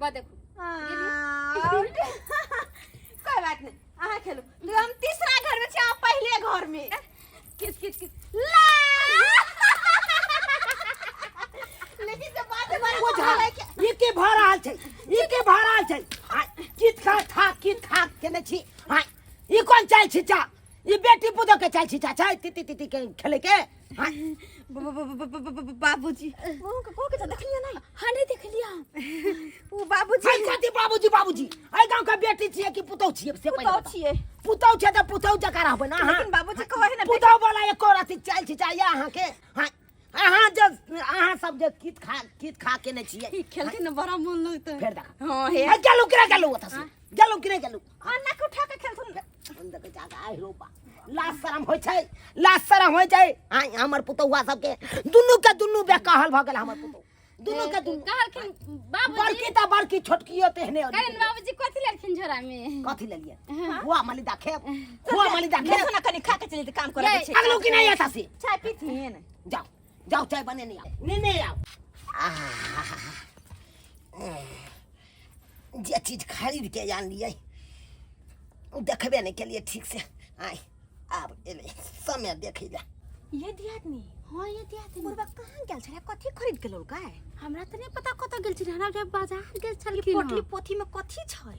बा देखो कोई बात नहीं आहा खेलो तो हम तीसरा घर में छे आप पहले घर में किस किस किस ला लेकिन से बात बार वो झाला ये के भराल छै कित खा के ने छी हां ई कोन चाल छी चा ये बेटी पुतो के चाल छी चा छै ती के खेले के हां बाबूजी को के देखलिया नहीं हां नहीं देख लिया ओ बाबूजी हाय कथि बाबूजी हाय गांव का बेटी छिए कि पुतो छिए से पहिले पुतो छै त पुतो जका रहबे ना हां लेकिन बाबूजी कहे है ना पुतो वाला एको राती चाल छी चा या अहाँ के हां अहाँ सब जे कित खा के ने छिए खेल के न बड़ा मन लगता है फेर दा हां हे गेलु ओता से गेलु अन्ना के उठा के खेलथुन अंदर के जागा आइ रोबा लाज शरम होय छै आइ हमर पुतौआ सब के दुन्नु बेकहल भ गेल हमर पुतौ दुन्नु के दुन्नु कहलखिन बाबूजी बड़की छोटकियो तेहने करेन बाबूजी कथि लेलखिन झोरा में कथि लेलिए हुआ मलिदा खेब ना कनी खा के चली त काम करे छे अगलो कि नहीं ऐसा से चाय पीथिन जाओ चाय बने नहीं आओ जे चीज खरीद के जान लिए देखबे नहीं के लिए ठीक से आई अब एले समय देखि ले ये दियादनी हां ये दियादनी बुरबा कहां गेल छले कथि खरीद के लोल काय हमरा त नहीं पता कत गेल छी हमरा जब बाजार गेल छल की पोटली पोथी में कथि छै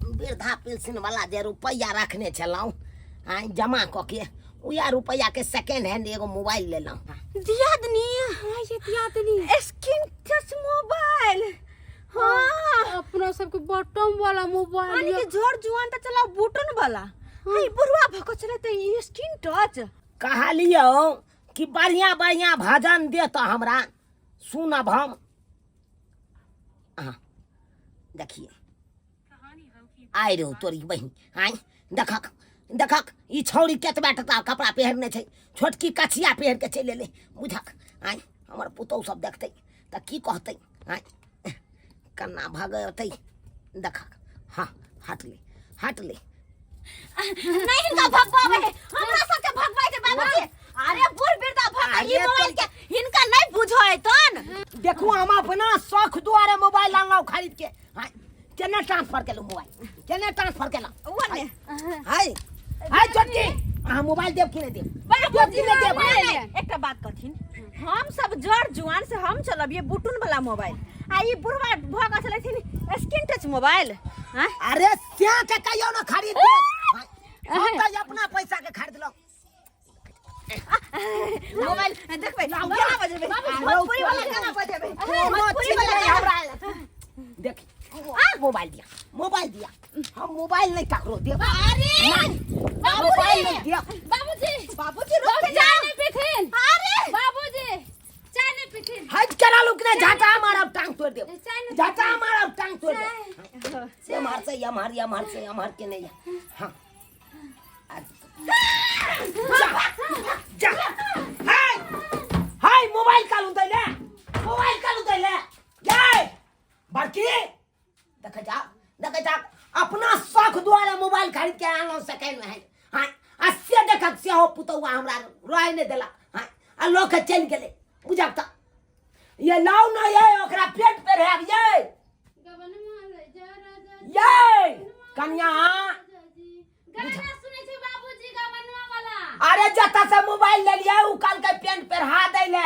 वृद्धा पेंशन वाला जे रुपया रखने छलौ आई जमा क के उया रुपया के सेकंड हैंड एगो मोबाइल लेलौ दियादनी हां ये दियादनी स्क्रीन टच मोबाइल हां अपना सबके बटन वाला मोबाइल यानी कि जोर जुआन त चला बटन वाला हां बुरवा भको चले त स्क्रीन टच कहलियो कि बढ़िया भजन दे तो हमरा सुनब हम देखिए आइ रो तोरी बहिन आई देखक ई छौरी केतबा टका कपड़ा पहरने छै छोटकी कछिया पहर के चले ले बुझक आई हमर पुतौ सब देखतै त की कहतै आई कन्ना भगतै देखक हां हट ले नहीं हिनका भगवावे हमरा सब के भगवाई दे बाबूजी अरे बूढ़ वृद्धा भगवाई मोबाइल के हिनका नहीं बुझै तन देखू हम अपना शौक द्वारा मोबाइल लानलौ खरीद के हां केना ट्रांसफर केलौ मोबाइल ओने हाय छोटकी हां मोबाइल देब कि नहीं देब बाबूजी ने देब एकटा बात कथिन हम सब जड़ जुआन से हम चलबिए बुटुन वाला मोबाइल आ ई बुढ़वा भगा चलथिन स्क्रीन टच मोबाइल हां अरे क्या के कहियो ना खरीद दे हम त अपना पैसा के खरीद लो मोबाइल देखबै गाना बजेबै भोजपुरी वाला गाना बजेबै भोजपुरी वाला हमरा देख मोबाइल दिया हम मोबाइल नहीं ककरो दे अरे मोबाइल नहीं दिया बाबूजी रुक चाय नहीं पीथिन अरे बाबूजी चाय नहीं पीथिन हट करा लोग ने झाटा मारब टांग तोड़ दे से मार से के नहीं हां जा हाय मोबाइल कालू दैले जाय बड़की देख जा अपना शौक द्वारा मोबाइल खरीद के आनलो सेकंड में हां अस्से देखक से हो पुतौआ हमरा रोय ने देला हां आ लोग चल गेले बुझब त ये लाउ ना ये ओकरा पेट पे रह ये कन्या गाना सुनै छै बाबूजी गवनवा वाला अरे जता से मोबाइल ले लिया उ काल के पेन पेरहा दैले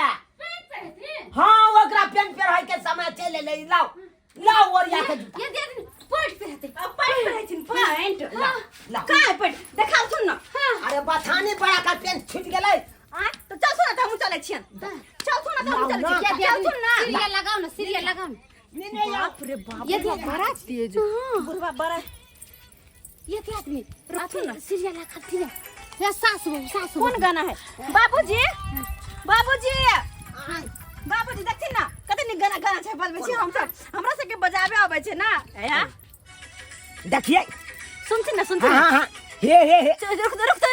हां ओकरा पेन पेरहाय के समय चले ले लाओ ओरिया के ये दे पट पे पैंट ला काय पैंट देखाउ सुन न अरे बथानी बड़ा का पेन छूट गेलै तो चल सुन त हम चले छियन चल सुन त हम चले छियन चल सुन ना सीरियल लगाओ ना नहीं बाप रे बाप ये दिया बड़ा तेज बुढ़वा बड़ा ये क्या आदमी रात में सीरियल लगा थी या सासू कौन गाना है बाबूजी देखथिन ना कते नि गाना छै बजबै छी हम सब हमरा सब के बजाबे आबै छै ना या देखिए सुनथिन ना हां हे रुक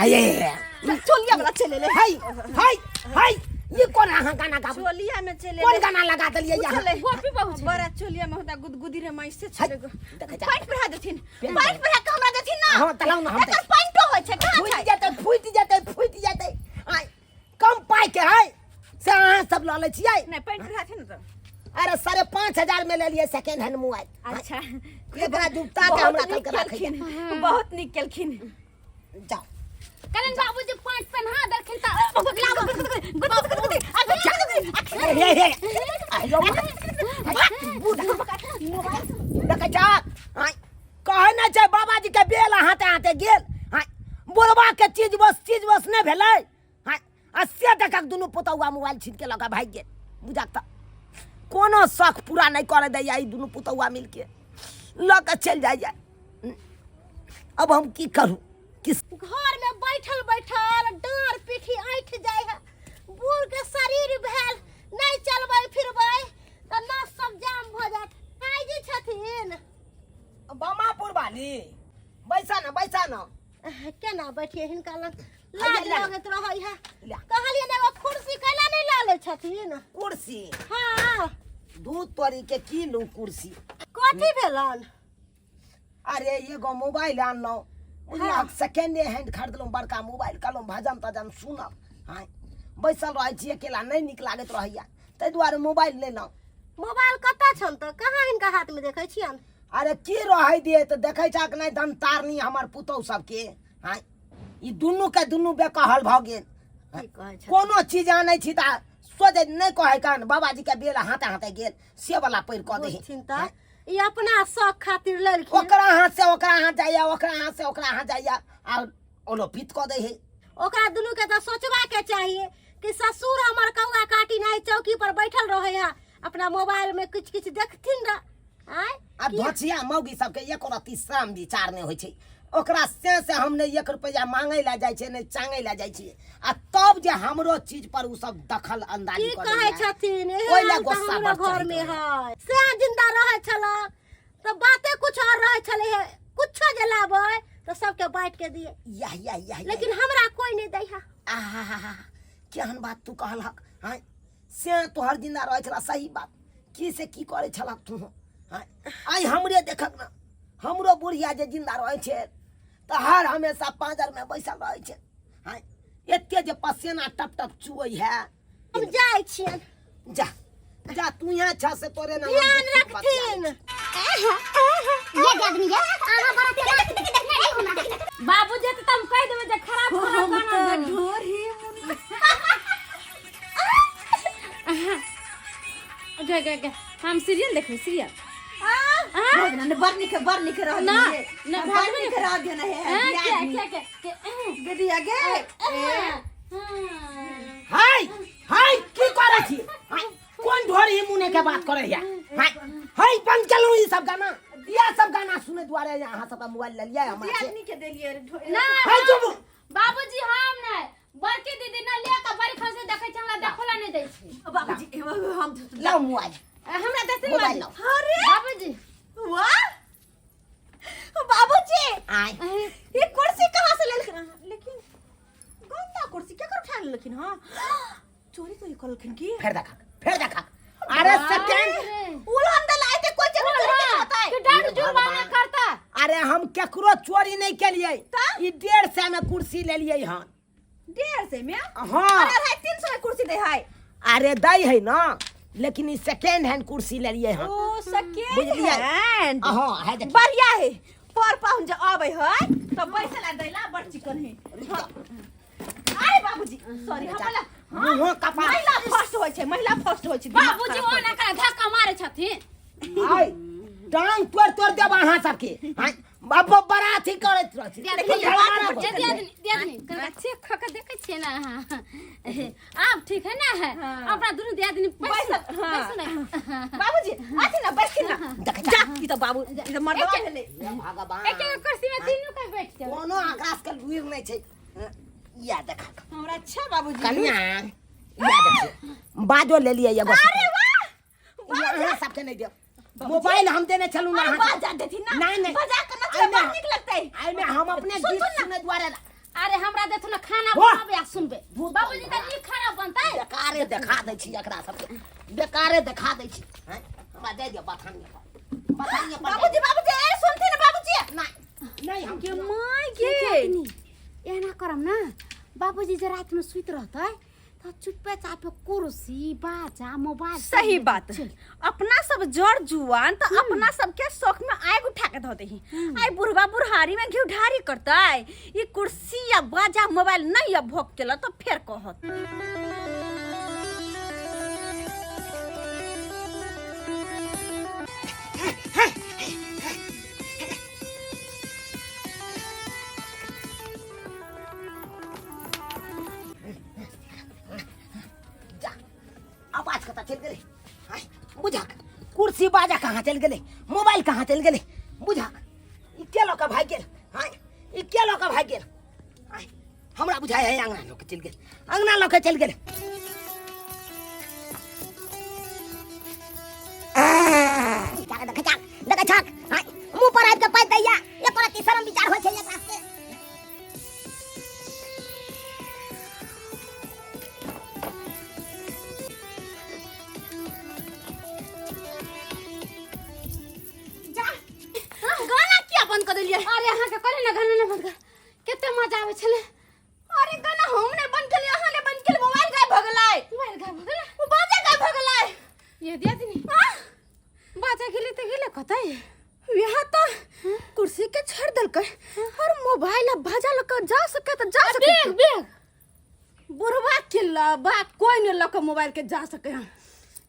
आये चोलिया वाला चले ले हाय ये कौन गाना गा चोलिया में चले कौन गाना लगा दलिए यहाँ गोपी बाबू बड़ा चोलिया में होता गुदगुदी रे मैं से चले गो देख पैंट पहिरा देथिन पैंट पहिरा के हमरा देथिन ना हां तलाउ ना हम पैंटो होय छै कहां छै फूट जाते आय कम पाई के है से अहाँ सब ला ले छियै नहीं पेंट रहा थे ना तो अरे 5,500 में ले लिए सेकंड हैंड मोबाइल अच्छा एकरा जुटा के हमरा कल के रखै बहुत निक केलखिन जाओ कलन बाबूजी पांच पहना देलखिन त हे हे आयो देखै छ कहे न छै बाबाजी के बेल हाथे हाथे गेल बोलबा के चीज बस नहीं भेलै आ से देखक दुनू पुतौआ मोबाइल छीन के लगा भाग गेल बुझाक त कोनो शौक पूरा नहीं करे दैया ई दुनू पुतौआ मिल के लग चल जाइए अब हम की करूं किस घर में बैठल बैठल डांर पीठी ऐठ जाय है बूढ़ के शरीर भेल नहीं चलबै फिरबै त नस सब जाम भ जात आइ जे छथिन बामापुर वाली बैसा न केना बैठिए हिनका लग आइए लाज ले। लगत रहै है ले। कहलिए ने एगो कुर्सी कैला नहीं ला ले छथिन कुर्सी हां दूध तोरी के की लू कुर्सी कथी भेलन अरे एगो मोबाइल आनलो बुझला सेकेंड हैंड खरीदलहुँ बड़का मोबाइल कहलहुँ भजन तजन सुनब हाँ बैसल रहै छी अकेला नहीं नीक लागत रहैया ताहि दुआरे मोबाइल लेलहुँ मोबाइल कतऽ छन त कहाँ हिनका हाथ में देखै छियन अरे की रहै दिए तऽ देखै छक नहीं दमतारनी हमर पुतौह सबके हाँ ई दुनू के दुनू बेकहल भऽ गेल की कहै छ कोनो चीज आनै छी तऽ सोझे नहीं कहै कान बाबाजी के बेल हाथे हाथे गेल से वाला पैर कऽ दे चिंता ई अपना शौक खातिर लड़की ओकरा हाथ से ओकरा हाथ जाइया ओकरा हाथ से ओकरा हाथ जाइया और ओलो पित कऽ दे है ओकरा दुनू के तो सोचबा के चाहिए कि ससुर हमर कौआ काटी नहीं चौकी पर बैठल रहे है अपना मोबाइल में कुछ कुछ देखथिन र आय अब भछिया मौगी सबके एको रत्ती श्रम विचार नहीं होइ छै ओकरा से हम नहीं 1 रुपया मांगे ला जाय छै नहीं चांगे ला जाय छै आ तब जे हमरो चीज पर उ सब दखल अंदाजी की कर कहै छथिन ओइ ला गुस्सा हमरा बढ़ घर में है से जिंदा रहे छला तो बातें कुछ और रहे छले है कुछो जे लाबै तो सबके बांट के दिए या लेकिन हमरा कोई नहीं दै है आहा केहन बात तू कहलक हां से तोहर जिंदा रहै छला सही बात की से की करे छलक तू हां आई हमरे देखक ना हमरो बुढ़िया जे जिंदा रहै छै त हर हमेशा पांजर में बैसल रहै छै हां एते जे पसीना टप टप चुअई है हम जाय छियन जा जा तू यहाँ छ से तोरे ना ध्यान रखथिन ये आदमी जा आहा बड़ा बाबूजी त तुम कह देबे जे खराब खाना ढोरी गे हम सीरियल देखे सीरियल बर निके रह ना ना बर निके रह देना है क्या गदी आगे हाय हाय की करे छी हाय कौन ढोरी मुने के बात करे या हाय हाय बंद करू ई सब गाना दिया सब गाना सुने द्वारे यहाँ सब मोबाइल ले लिया हमरा से आदमी के देलिए ना हाय चुप बाबूजी हम नहीं बड़की दीदी ना ले के बड़ी खसे देखे छ हमरा देखोला नहीं दै छी बाबूजी हम लाओ मोबाइल हमरा देते मोबाइल लाओ अरे बाबूजी वाह बाबूजी आय ये कुर्सी कहाँ से लेलखिन लेकिन गंदा कुर्सी क्या कर उठा लेलखिन हां चोरी कर लेलखिन की फिर देखा अरे सेकंड उलहन दलाए थे कोई चोरी नहीं होता है कि डर जुर्माना करता अरे हम केकरो चोरी नहीं केलिए ई 150 में कुर्सी ले लिए हां 150 में हां अरे 300 में कुर्सी दे है अरे दई है ना लेकिन ई सेकंड हैंड कुर्सी ले लिए हां ओ सकेंड बुझलिए? हैंड हां है देख बढ़िया है पर पाउन जे आबै है तो पैसा ला दैला बड़ चिकन है अरे बाबूजी सॉरी हमला मुंह कपा महिला फर्स्ट होय छै बाबूजी ओना कर धक्का मारे छथिन आय टांग तोड़ देब अहाँ सबके हां बाबा बड़ा थी करत रहती दे चेक ख के देखे छिए ना आप ठीक है ना है अपना दोनों दे आदमी पैसा नहीं बाबूजी आथि ना बैठ ना देख जा ई तो बाबू ई तो मर्दवा भेले भगवान एक कुर्सी में तीनों का बैठ जाओ कोनो आकाश के लुइर नहीं छै या देखा हमरा अच्छा बाबूजी कन्या या देखिए बाजो ले लिए एगो अरे वाह यहाँ सबके नहीं दे मोबाइल हम देने चलू ना बाजा देती ना नहीं बाजा करना अच्छा बात निक लगता है आई में हम अपने गीत सुने द्वारा अरे हमरा देथु ना खाना वाह! बनाबे आ सुनबे बाबूजी का नी खाना बनता है बेकारे देखा दै छी एकरा सबके बेकारे देखा दै छी हैं हमरा दे दियो बथानिया बाबूजी बाबूजी ए सुनती ना बाबूजी नहीं हम के माय गे एना करम ना बाबूजी जे रात में सुत रहतै त तो चुप्पे चापे कुर्सी बाजा मोबाइल सही बात है। अपना सब जड़ जुआन तो अपना सबके शौक में आग उठा के धोते ही आई बुढ़वा बुढ़ारी में घी ढारी करता है ये कुर्सी या बाजा मोबाइल नहीं या भोग केला तो फिर कहत आवाज कता चल गए बुझा कुर्सी बाजा कहाँ चल गए मोबाइल कहाँ चल गए बुझा क्या लोग का भाग गेल हां ई क्या लोग का भाग गेल हमरा बुझाय है अंगना लोग चल गेल अंगना लोग चल गेल देखा छाक मुंह पर आबि के पाइ दैया एक रति शरम विचार होय छै एकरा से बंद कर दिलिए। अरे यहाँ के करे ना गाना ना बंद कर कितने मजा आवे छले। अरे गाना हमने बंद कर लिया हमने बंद कर मोबाइल गायब हो गेलै मोबाइल गायब हो गेलै वो बाजा गायब हो गेलै ये दिया दिनी बाजा गेले त गेले कतै यहाँ तो कुर्सी के छड़ दलकै और मोबाइल अब बाजा लक जा सके तो जा सके बेग बेग बुढ़वा के लबा कोई ने लक मोबाइल के जा सके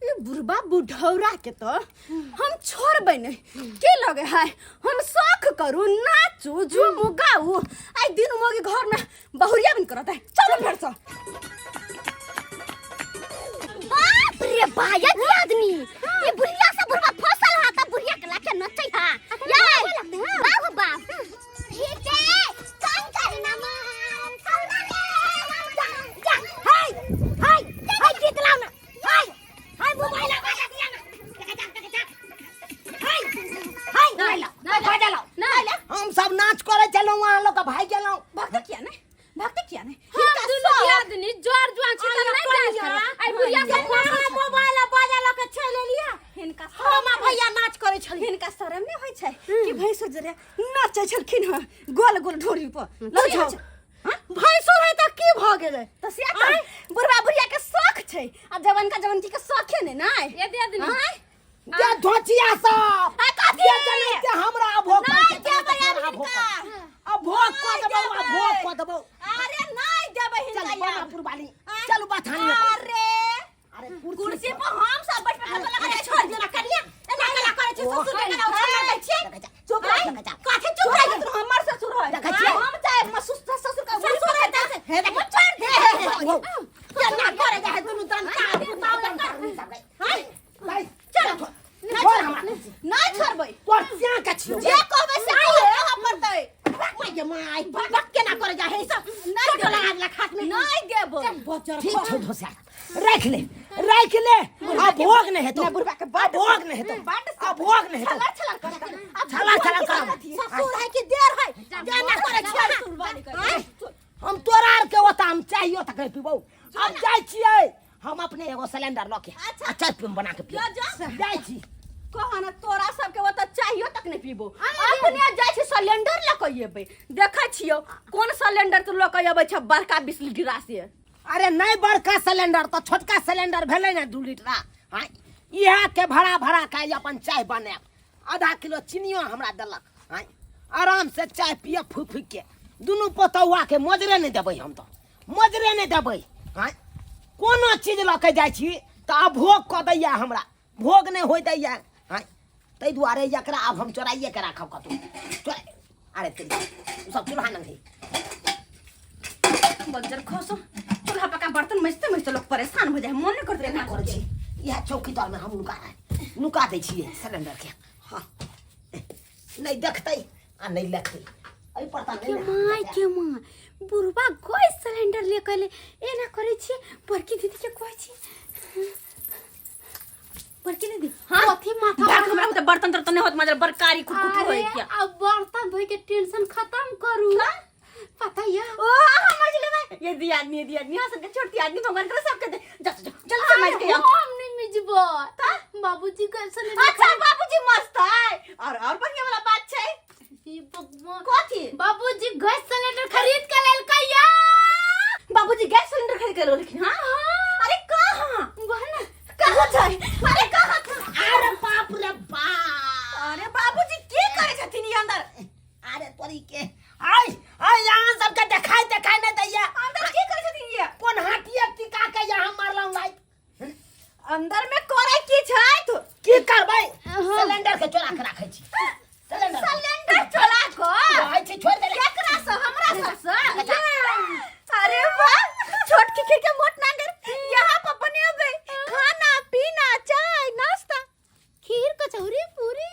ये बुढ़वा बुढ़ौरा के तो हम छोड़बै नहीं के लगे है हम शौक करू नाचू झूमू गाऊ आई दिन मोगी घर में बहुरिया बिन करत है चलो फिर से बाप रे बाया आदमी ये बुढ़िया से बुढ़वा फसल हा त बुढ़िया के लाके नचै हा ये बाबू बाप ठीक है काम कर ना मार हाय हाय हाय गीत लाओ ना हाय हाय मोबाइल बाजा दिया ना हाय हाय ना बाजा लो हम सब नाच करे चलो वहां लोग का भाई गेलो भक्ति किया नहीं हम दुनु आदमी जोर जुआन छी त नहीं डांस कर आई बुढ़िया से मोबाइल बाजा ल के चले लिया हिनका हम भैया नाच करे छली हिनका शरम नहीं होय छै कि भैंस जरे नाचै छलखिन ह गोल गोल ढोरी पर लग जाओ भैंसो है त की भ गेलै तो से बुढ़वा बुढ़िया के शौक छै आ जवान का जवान की के शौक है ने ये दे आदमी ये धोचिया सब कथी ये जने के हमरा भोग नहीं देबै हिनका अब भोग को दबो अरे नहीं देबै चल हिनका बनापुर वाली चल बथानी अरे कुर्सी पर हम सब बैठ के लगा छोड़ देना कर लिया एना कला करे छै ससुर के ना उठा छै चुप रह काथे चुप रह तू हमर ससुर है हम चाहे ससुर का ससुर है हे देख छोड़ दे चल ना करे जा दुनु तन का हाय चल छोड़ हमरा नहीं छोड़बै तोर क्या का छियो जे कहबै से कह पड़तै ओए माय भक के ना करे जा हे सब नहीं तो लगा दला खाट में नहीं देबै ठीक छै धोसा रख ले अब भोग नहीं है तो बुढ़वा के अब भोग नहीं है तो अब भोग नहीं है तो छलर कर छला कर ससुर है कि देर है जाना करे छोड़ सुरवाली कर हम तोरा आर के ओता हम चाहियो तक नहीं पीबो अब जाय छियै हम अपने एगो सिलेंडर ल के अच्छा बना के पियो जाय छी कहना तोरा सबके ओत चाहियो तक नहीं पीबो अपने जाय छी सिलेंडर ल के एबै देखै छियो कोन सिलेंडर तो ल के एबै छ बड़का 20 लीटर से अरे नहीं बड़का सिलेंडर तो छोटका सिलेंडर भेलै ना 2 लीटर हां इहा के भरा के अपन चाय बने आधा किलो चीनियो हमरा देलक हां आराम से चाय पिए फूफी के दुनु पोतौआ के मजरे नहीं देबै हम तो मजरे नहीं देबै हां कोनो चीज ल के जाय छी त अब भोग क दैया हमरा भोग नहीं होय दैया हां तै दुआरे एकरा अब हम चोराइए के राखब कतौ अरे तू सब चूल्हा नहीं बंजर खोसो चूल्हा पका बर्तन मजते लोग परेशान हो जाए मन नहीं करते ना करे छी यह चौकी तर में हम नुका दै छियै सिलेंडर के हां नहीं देखतै आ नहीं लेखतै एहि पर त नहीं के मां बुढ़वा गैस सिलेंडर ले कले एना करे छी बड़की दीदी के कहै छी बड़की दीदी हां कथी माथा भाग हमरा त बर्तन तर नहीं होत मजर बरकारी कुटकुट होय के अब बर्तन धोई के टेंशन खत्म करू पता है ओ समझ ले ये दिया हसन के छोटी आदमी भगवान करे सबके दे चल समझ के हम नहीं मिजबो बाबूजी कैसे नहीं अच्छा बाबूजी मस्त है और बढ़िया वाला बात छै कथी बाबूजी गैस सिलेंडर खरीद के लेल कहिया बाबूजी गैस सिलेंडर खरीद के लेलखिन हां खीर के मोट नांगर यहाँ पर बनेबे खाना पीना चाय नाश्ता खीर कचौरी पूरी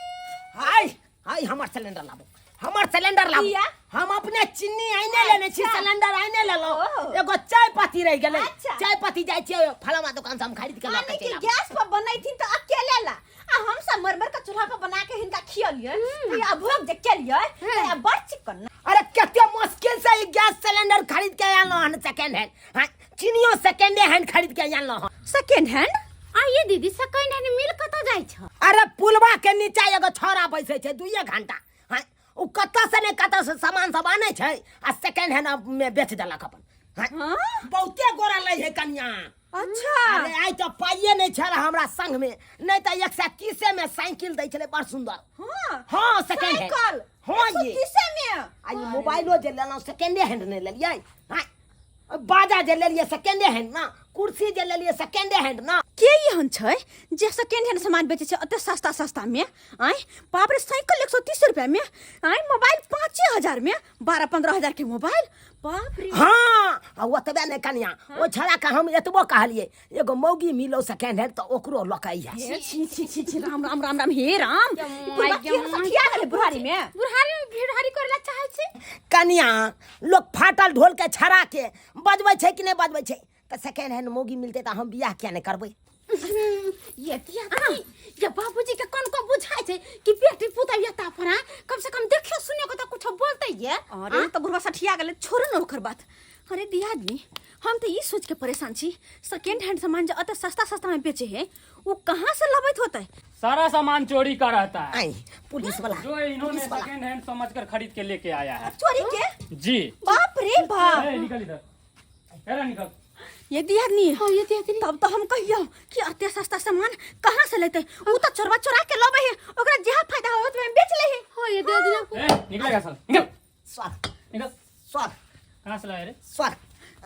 हाय हाय हमर सिलेंडर लाबो हमर सिलेंडर लाबो किया? हम अपने चिन्नी आइने लेने छी अच्छा। सिलेंडर आइने ले लो ओह। एगो चाय पत्ती रह गेलै अच्छा। चाय पत्ती जाय छियै फलामा दुकान से हम खरीद के यानी लाके कि चला गैस पर बनाई थी तो अकेले ला आ हम सब मरमर का चूल्हा पर बना के हिनका खियलिए तो या भोग जे केलिए तो या बड़ चिकन अरे केते मुश्किल से ई गैस सिलेंडर खरीद के आनलो हन सेकंड हैंड हां चिनियो सेकंड हैंड खरीद के आनलो हन सेकंड हैंड आइए दीदी सेकंड हैंड मिल कत जाय छ अरे पुलवा के नीचा एगो छोरा बैसे छै 2 घंटा हां उ कत्ता से ने कत्ता से सामान सब आने छै आ सेकंड हैंड में बेच देलक अपन हां बहुते गोरा लै है कन्या अच्छा अरे आई तो पाइए नहीं छल हमरा संग में नहीं तो 130 में साइकिल दै छले बड़ सुंदर हां हां सेकंड हैंड साइकिल हां ये 130 में आई मोबाइलो जे लेलो सेकंड हैंड नहीं लेलिए हां बाजा जे लेलिए सेकंड हैंड ना कुर्सी जे लेलिए सेकंड हैंड ना के यहन छै जे सेकंड हैंड सामान बेचे छै अते सस्ता सस्ता में आई बाप रे साइकिल 130 रुपया में आई मोबाइल 5000 में 12-15 हजार के मोबाइल बाप रे हां आ ओतबे ने कन्या ओ छड़ा का हम एतबो कहलिए एगो मौगी मिलो सेकंड हैंड तो ओकरो लकाई है छी छी छी छी राम राम राम राम हे राम पूरा केहन सखिया गेले बुढ़ारी में बुढ़ारी करला चाहे छी कन्या लोग फाटल ढोल के छड़ा के बजबै छै कि नहीं बजबै छै तो सेकंड हैंड मौगी मिलते तो हम बियाह किया नहीं करबै ये दिया ये बाबूजी के कौन को बुझाय छै कि बेटी पुतैया ता परा कम से कम देखियो सुनियो को तो कुछ बोलते ये अरे तो बुढ़वा सठिया गेले छोड़ न ओकर बात अरे दियादनी हम तो ये सोच के परेशान छी सेकंड हैंड सामान जो अत सस्ता सस्ता में बेचे है वो कहाँ से लबैत होते सारा सामान चोरी का रहता है आई पुलिस वाला जो इन्होंने सेकंड हैंड समझकर खरीद के लेके आया है चोरी के जी बाप रे बाप ए, निकल इधर अरे निकल ये दियादनी हां ये दियादनी तब तो हम कहियो कि अते सस्ता सामान कहाँ से लेते वो तो चोरवा चोरा के लबे है ओकरा जहाँ फायदा होत में बेच ले है हां ये दियादनी ए, निकलेगा साल निकल सर निकल सर कहाँ से लाए रे सर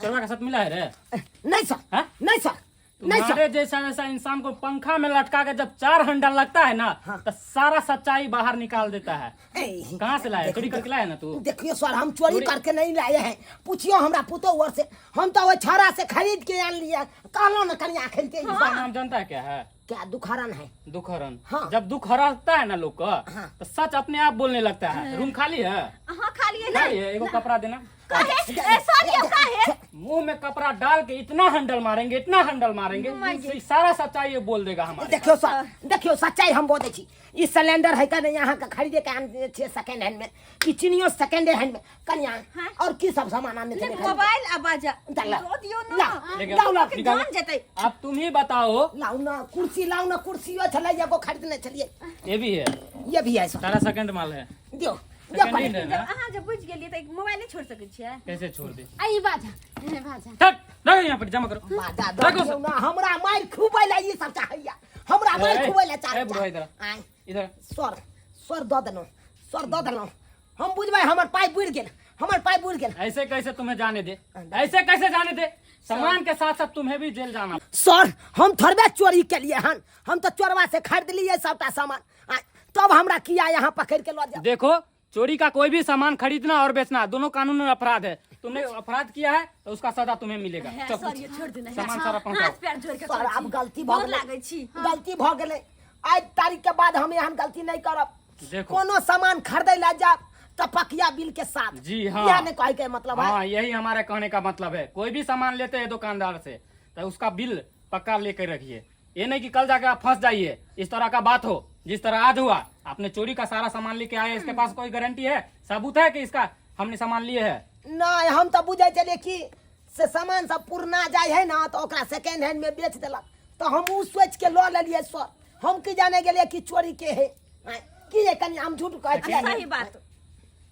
चोरवा के साथ मिला है रे नहीं सर हाँ? नहीं सर नहीं सर तुम्हारे जैसा ऐसा इंसान को पंखा में लटका के जब 4 घंटा लगता है ना तो सारा सच्चाई बाहर निकाल देता है कहाँ से लाया चोरी करके लाया ना तू देखियो सर हम चोरी करके नहीं लाए हैं पूछियो हमरा पुतो वर से हम तो वो छाड़ा से खरीद के आन लिया कहलो ना कन्या खरीदते इसका नाम जानता है क्या है क्या दुखहरण है दुखहरण हाँ। जब दुख हराता है ना लोग का हाँ। तो सच अपने आप बोलने लगता है रूम खाली है हाँ खाली है ना खाली है एगो कपड़ा देना है मुंह में कपड़ा डाल के इतना हैंडल मारेंगे तो सारा सच्चाई ये बोल देगा हमारे देखियो सच्चाई हम बोले छी ई सिलेंडर है का नहीं यहाँ का खरीदे के आन छे सेकंड हैंड में ई चिनियो सेकंड हैंड में कन्या और की सब सामान आने थे मोबाइल आवाज डाला। रो दियो ला। ना लाओ ना निकालो। जान जेतै अब तुम ही बताओ लाओ ना कुर्सियो चले एगो खरीदने चलिए ये भी है ये भी है सर सारा सेकंड माल है दियो सेकंड हैंड है ना अहाँ जब बुझ गेलिए त मोबाइल नहीं छोड़ सकै छियै कैसे छोड़ दे आई बाजा हट रखो यहाँ पर जमा करो बाजा रखो दो ना हमरा मार खूबे ला ये सब चाहिए हमरा मार खूबे ला ए बुढ़वा इधर आय इधर सर दो देनो हम बुझबै हमर पाइ बुड़ गेल ऐसे कैसे तुम्हें जाने दे ऐसे कैसे जाने दे सामान के साथ साथ तुम्हें भी जेल जाना सर हम थोड़बे चोरी के लिए हन हम तो चोरवा से खरीद लिए सबटा सामान तब हमरा किया यहाँ पकड़ के लो जा देखो चोरी का कोई भी सामान खरीदना और बेचना दोनों कानूनी अपराध है तुमने अपराध किया है तो उसका सजा तुम्हें मिलेगा चलो, सर ये छोड़ देना सामान सारा पहुंचाओ हाथ पैर जोड़ के सर अब गलती भ गोर गेलै लागै छी गलती भ गेलै आज तारीख के बाद हम एहन गलती नहीं करब देखो कोनो सामान खरीदै ला जाब तो पकिया बिल के साथ जी हाँ यह नहीं कहे के मतलब है हाँ यही हमारे कहने का मतलब है कोई भी सामान लेते हैं दुकानदार से तो उसका बिल पक्का लेकर रखिए ये नहीं कि कल जाके आप फंस जाइए इस तरह का बात हो जिस तरह आज हुआ आपने चोरी का सारा सामान लेके आए इसके पास कोई गारंटी है सबूत है कि इसका हमने सामान लिए है नहीं हम तो बुझे चले कि से सामान सब पुरना जाए है ना तो ओकरा सेकंड हैंड में बेच देलक तो हम उ सोच के लो लेलिए सर हम की जाने गेलिए कि चोरी के है कि ये कनी हम झूठ कह सही बात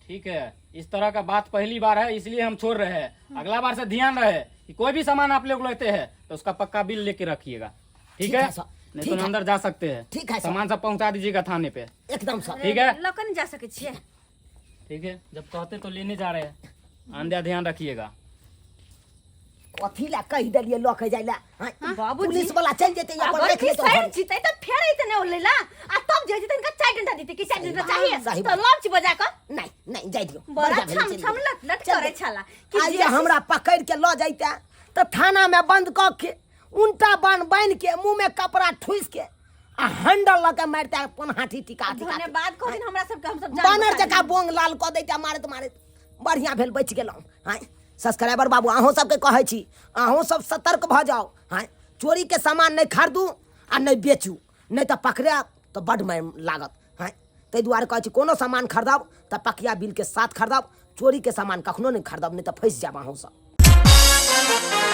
ठीक है इस तरह का बात पहली बार है इसलिए हम छोड़ रहे हैं अगला बार से ध्यान रहे कि कोई भी सामान आप लोग लेते हैं तो उसका पक्का बिल लेके रखिएगा ठीक है सर, नहीं ठीक तो है। अंदर जा सकते हैं ठीक है सर। सामान सब पहुंचा दीजिएगा थाने पे एकदम सर ठीक है लकन जा सकै छियै ठीक है जब कहते तो लेने जा रहे हैं आंध्या ध्यान रखिएगा कथी ला कह देलिए लो के जाइला बाबूजी। पुलिस वाला चल जेते या पर अगर देख की लेते साइड जीतै त फेर ऐते नै ओलेला आ तब जे जीतै इनका 4 डंडा देते कि 4 डंडा बात, चाहिए सही तो बात। लाभ छी बजा क नहीं जाय दियो बड़ा बढ़िया भेलै, छम चल छम दियो। लट लट चल करे दियो। छला आज जे हमरा पकड़ के लो जाइता तो थाना में बंद क के उल्टा बांध के मुंह में कपड़ा ठूस के आ हैंडल लगे मारते अपन हाथी टिका धन्यवाद को दिन हमरा सबके हम सब बानर जका बोंग लाल क दैते मारत बढ़िया भेल बच गेलहुँ। हाँ सब्सक्राइबर बाबू अहूँ सबके कहै छी, अहूँ सब सतर्क भ जाओ। हाँ चोरी के सामान नहीं खरीदू आ नहीं बेचू, नहीं तो पकड़े तो बड मार लागत। हाँ ताहि दुआरे कहै छी कोनो सामान खरीदब तो पकिया बिल के साथ खरीदब, चोरी के सामान कखनो नहीं खरीदब, नहीं तो फंस जाब अहूँ सब।